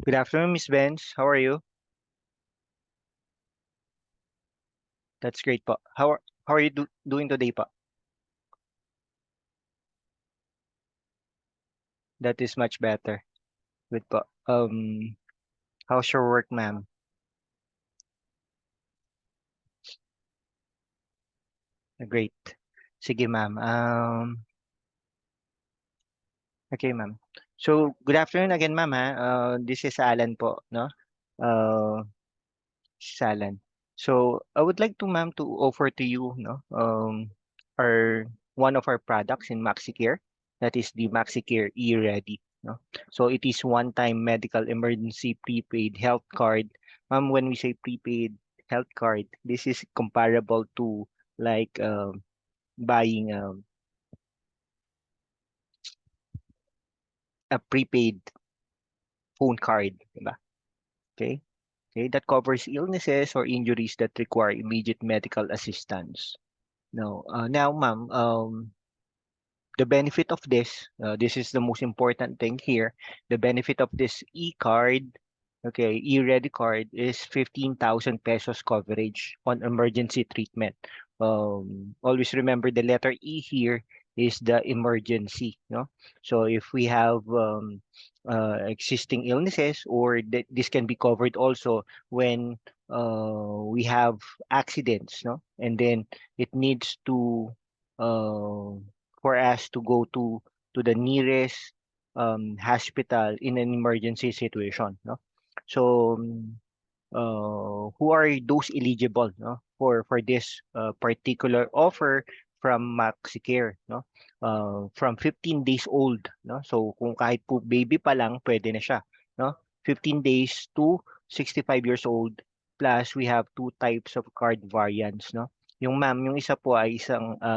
Good afternoon, Miss Benz. How are you? That's great po. How are you doing today po? That is much better. Good po. How's your work, ma'am? Great. Sige, ma'am. Okay, ma'am. So, good afternoon again, ma'am, ha? This is Alan po, no? Uh, Salan. So I would like to, ma'am, to offer to you, no, our one of our products in Maxicare, that is the Maxicare Eready. No, so it is one-time medical emergency prepaid health card. Ma'am, when we say prepaid health card, this is comparable to like buying a prepaid phone card, diba? Okay, okay, that covers illnesses or injuries that require immediate medical assistance. No, now, ma'am, the benefit of this is the most important thing here. The benefit of this e-card, okay, e-ready card is 15,000 pesos coverage on emergency treatment. Always remember the letter E here is the emergency, no? So if we have existing illnesses, or this can be covered also when we have accidents, no? And then it needs to uh, for us to go to the nearest hospital in an emergency situation, no? So who are those eligible, no, for this particular offer from Maxicare, no? From 15 days old, no? So kung kahit po baby pa lang pwede na siya, no? 15 days to 65 years old, plus we have two types of card variants, no? Yung ma'am, yung isa po ay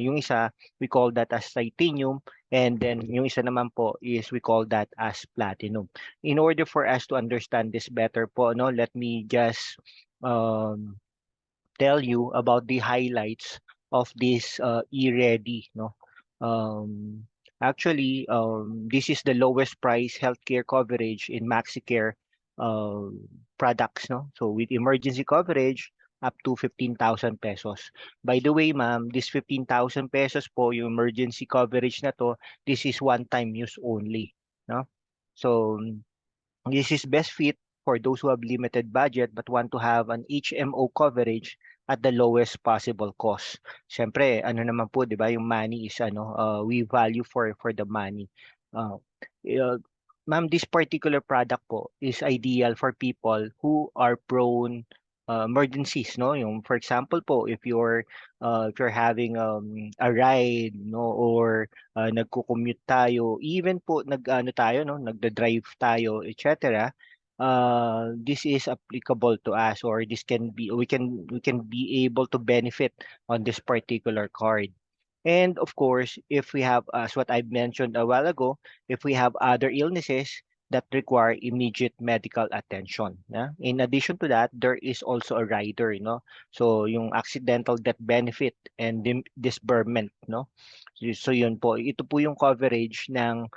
yung isa we call that as titanium, and then yung isa naman po is we call that as platinum. In order for us to understand this better po, no, let me just um, tell you about the highlights of this e-ready, no. Um, Actually, this is the lowest price healthcare coverage in Maxicare uh, products, no. So with emergency coverage up to 15,000 pesos. By the way, ma'am, this 15,000 pesos po, yung emergency coverage na to, this is one-time use only, no. So this is best fit for those who have limited budget but want to have an HMO coverage at the lowest possible cost. Siyempre, ano naman po, 'di ba, yung money is we value for the money. Uh, uh, Ma'am, this particular product po is ideal for people who are prone emergencies, no? Yung for example po, if you're having a ride, no, or nagko-commute tayo, even po nag-ano tayo, no, nagda-drive tayo, etc. This is applicable to us, or this can be we can be able to benefit on this particular card. And of course, if we have, as what I mentioned a while ago, if we have other illnesses that require immediate medical attention. Yeah? In addition to that, there is also a rider, So yung accidental death benefit and disbursement, no? So yun po, ito po yung coverage ng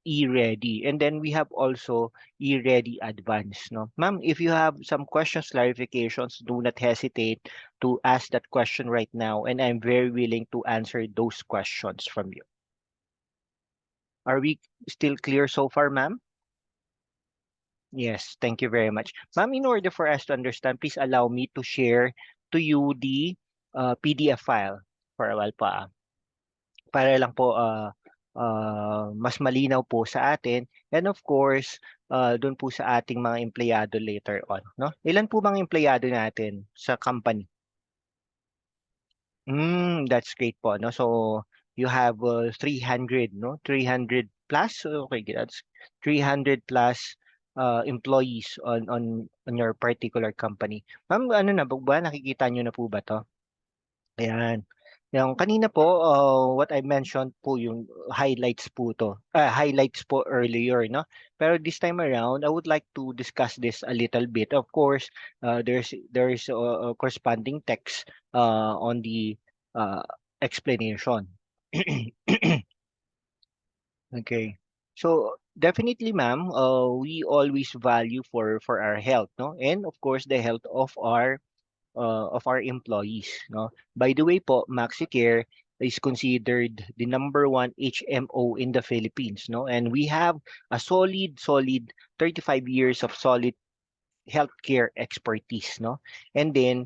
e-ready. And then we have also e-ready advance, no? Ma'am, if you have some questions, clarifications, do not hesitate to ask that question right now, and I'm very willing to answer those questions from you. Are we still clear so far, ma'am? Yes, thank you very much. Ma'am, in order for us to understand, please allow me to share to you the PDF file for a while pa. Para lang po mas malinaw po sa atin. And of course, doon po sa ating mga empleyado later on, no? Ilan po bang empleyado natin sa company? That's great po, no? So you have 300, no? 300 plus. Okay, that's 300 plus employees on your particular company. Ma'am, ano na ba? Nakikita niyo na po ba 'to? Ayan. Yung kanina po, what I mentioned po yung highlights po to. Highlights po earlier, no? Pero this time around, I would like to discuss this a little bit. Of course, there is a corresponding text on the uh, explanation. Okay. So Definitely, ma'am. We always value for our health, no, and of course the health of our employees, no. By the way, po, Maxicare is considered the number one HMO in the Philippines, no, and we have a solid 35 years of solid healthcare expertise, no? And then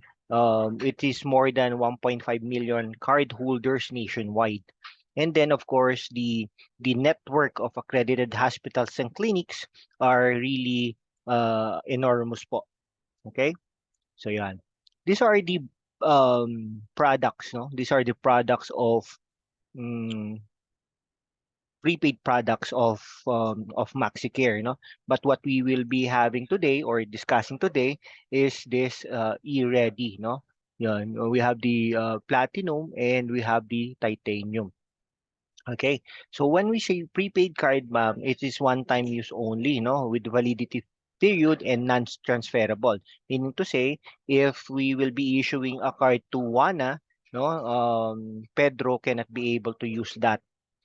it is more than 1.5 million card holders nationwide. And then of course the network of accredited hospitals and clinics are really enormous po. Okay? So yan. These are the products, no? These are the products of mm, prepaid products of Maxicare, no? But what we will be having today or discussing today is this Eready, no? Yan, we have the platinum and we have the titanium. Okay, so when we say prepaid card, ma'am, it is one-time use only, no, with validity period and non-transferable. Meaning to say, if we will be issuing a card to Juana, no, Pedro cannot be able to use that,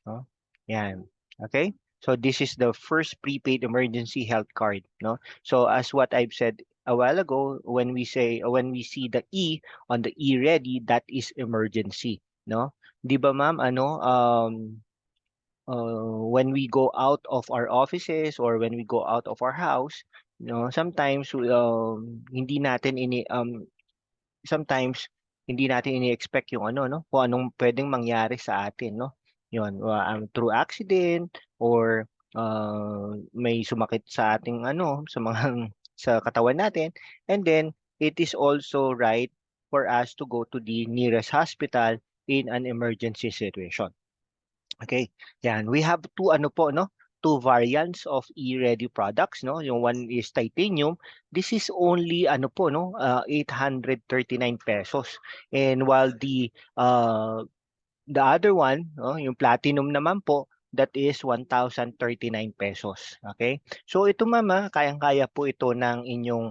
no. Yan. Okay. So this is the first prepaid emergency health card, no. So as what I've said a while ago, when we see the E on the E ready, that is emergency, no. 'Di ba ma'am, ano, when we go out of our offices or when we go out of our house, sometimes hindi natin sometimes hindi natin ini-expect yung ano, no, kung anong pwedeng mangyari sa atin, no. Yun, through accident or may sumakit sa ating ano, sa mga sa katawan natin, and then it is also right for us to go to the nearest hospital in an emergency situation. Okay. Yan. We have two ano po, no? Two variants of E-ready products, no? Yung one is titanium. This is only ano po, no? 839 pesos. And while the other one, no, yung platinum naman po, that is 1,039 pesos. Okay? So ito mama, kayang-kaya po ito ng inyong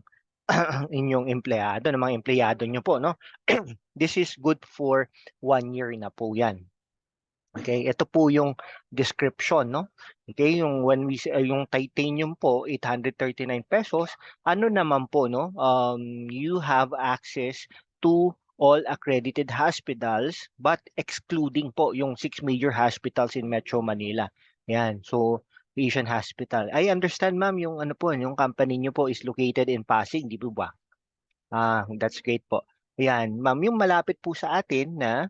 inyong empleyado, ng mga empleyado nyo po, no? This is good for 1 year na po yan. Okay, ito po yung description, no? Okay, yung yung titanium po 839 pesos, ano naman po, no? You have access to all accredited hospitals but excluding po yung 6 major hospitals in Metro Manila. Yan. So, Asian Hospital. I understand, ma'am, yung ano po, yung company niyo po is located in Pasig, di po ba? That's great po. Ayan, ma'am, yung malapit po sa atin na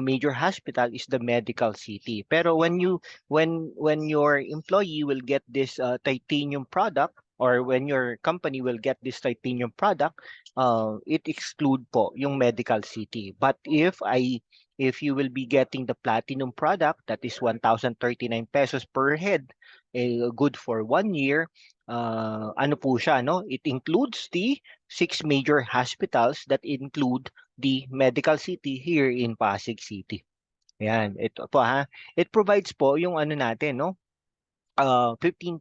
major hospital is the medical city. Pero when your employee will get this titanium product or when your company will get this titanium product, it exclude po yung medical city. But if you will be getting the platinum product, that is 1,039 pesos per head, good for 1 year, ano po siya, no? It includes the 6 major hospitals that include the medical city here in Pasig City. Ayan, ito po ha. It provides po yung ano natin, no? 15,000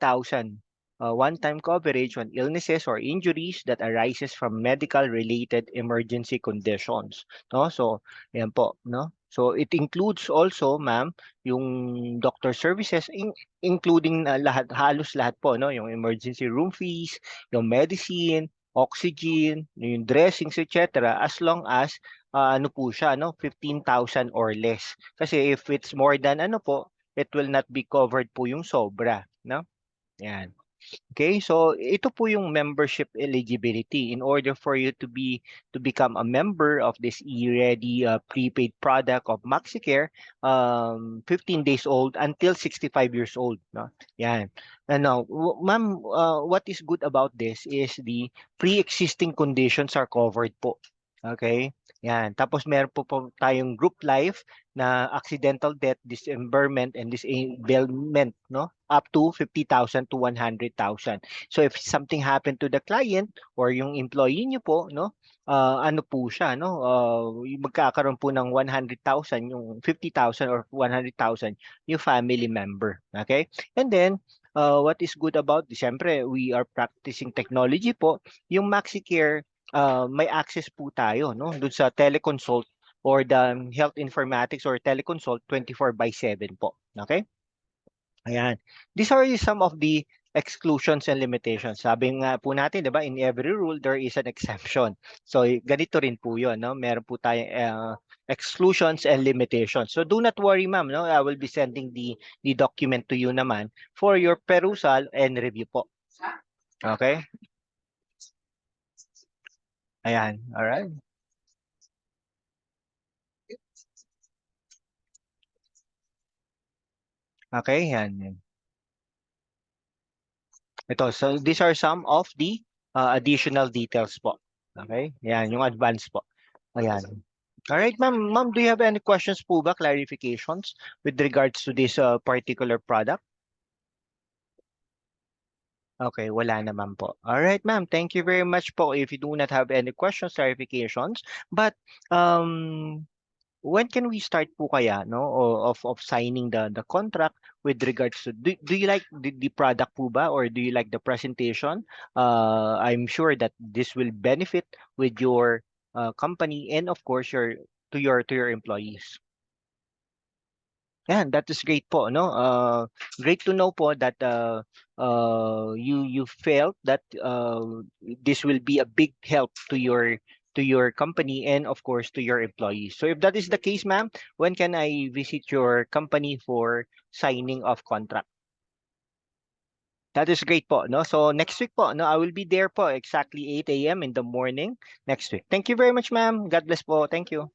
one-time coverage on illnesses or injuries that arises from medical related emergency conditions, no? So ayan po, no? So it includes also, ma'am, yung doctor services including lahat, halos lahat po, no, yung emergency room fees, yung medicine, oxygen, yung dressings, etc., as long as ano po siya, no, 15,000 or less. Kasi if it's more than ano po, it will not be covered po yung sobra, no? Yan. Okay, so ito po yung membership eligibility. In order for you to become a member of this E-ready prepaid product of Maxicare, 15 days old until 65 years old, no? Yan. Now, ma'am, what is good about this is the pre-existing conditions are covered po. Okay? Yan. Tapos meron po tayong group life na accidental death, dismemberment, and disablement, no? Up to 50,000 to 100,000. So if something happened to the client or yung employee niyo po, no? Ano po siya, no? Magkakaroon po ng 100,000, yung 50,000 or 100,000 yung family member. Okay? And then, what is good about, siyempre, we are practicing technology po. Yung Maxicare, may access po tayo, no? Doon sa teleconsult or the health informatics or teleconsult 24/7 po. Okay? Ayan. These are some of the exclusions and limitations. Sabi nga po natin, 'di ba, in every rule there is an exception. So ganito rin po 'yon, no? Meron po tayong exclusions and limitations. So do not worry, ma'am, no? I will be sending the document to you naman for your perusal and review po. Okay? Ayan. All right. Okay, yan. Ito, so these are some of the additional details po. Okay? Yan, yung advance po. Ayan. All right, ma'am. Ma'am, do you have any questions po ba, clarifications with regards to this particular product? Okay, wala naman po. All right, ma'am. Thank you very much po if you do not have any questions, clarifications. But when can we start po kaya, no, of signing the contract with regards to, do you like the product po ba, or do you like the presentation? I'm sure that this will benefit with your company, and of course your employees. Yeah, that is great po, no? Great to know po that you felt that this will be a big help to your company, and of course to your employees. So if that is the case, ma'am, when can I visit your company for signing of contract? That is great po, no? So next week po, no, I will be there po exactly 8 a.m. in the morning next week. Thank you very much, ma'am. God bless po. Thank you.